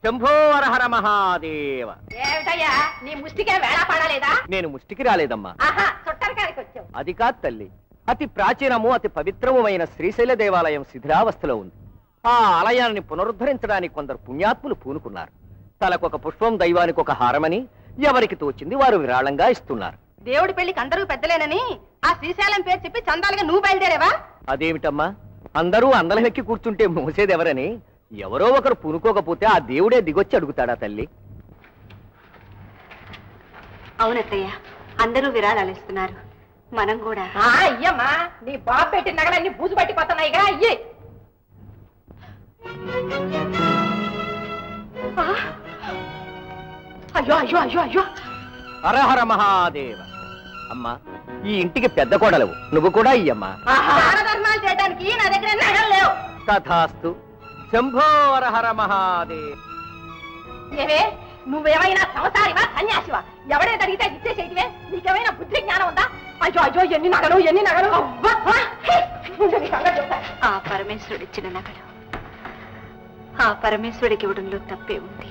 శంభో హర మహాదేవ. ఏమిటయ్యా నీ ముష్టికే వేళ పడలేదా? నేను ముష్టికి రాలేదమ్మా, చుట్టానికి వచ్చావు. అది కాదు తల్లి, అతి ప్రాచీనము అతి పవిత్రమైన శ్రీశైల దేవాలయం శిథిలావస్థలో ఉంది. ఆ ఆలయాన్ని పునరుద్ధరించడానికి కొందరు పుణ్యాత్ములు పూనుకున్నారు. తలకొక పుష్పం దైవానికి ఒక హారమని ఎవరికి తోచింది వారు విరాళంగా ఇస్తున్నారు. దేవుడి పెళ్లికి అందరూ పెద్దలేనని ఆ శ్రీశైలం పేరు చెప్పి చందాలుగా నువ్వు బయలుదేరేవా? అదేమిటమ్మా, అందరూ అందలమెక్కి కూర్చుంటే మోసేదెవరని ఎవరో ఒకరు పూనుకోకపోతే ఆ దేవుడే దిగొచ్చి అడుగుతాడా తల్లి? అవునత్తయ్య, అందరూ విరాళాలు ఇస్తున్నారు, మనం కూడా. అయ్యమ్మా, నీ బాబు పెట్టిన నగలన్నీ బూజు పట్టిపోతున్నాయిగా, అయ్యే. అయ్యో అయ్యో అయ్యో అయ్యో. హరహర మహాదేవ. అమ్మా, ఈ ఇంటికి పెద్ద కోడలవు, నువ్వు కూడా ఇయ్యమ్మా. దానధర్మాలు చేయడానికి నా దగ్గర నగలు లేవు. తథాస్తు. శంభో హర మహాదేవ. ఏవే, నువ్వేమైనా సంసారివా సన్యాసివా? ఎవడే అడిగితే ఇచ్చేసేటివే? నీకేమైనా బుద్ధి జ్ఞానం ఉందా? అయ్యో అయ్యో, ఎన్ని నగలు ఎన్ని నగలు. ఆ పరమేశ్వరుడిచ్చిన నగలు ఆ పరమేశ్వరుడికి ఇవ్వడంలో తప్పే ఉంది.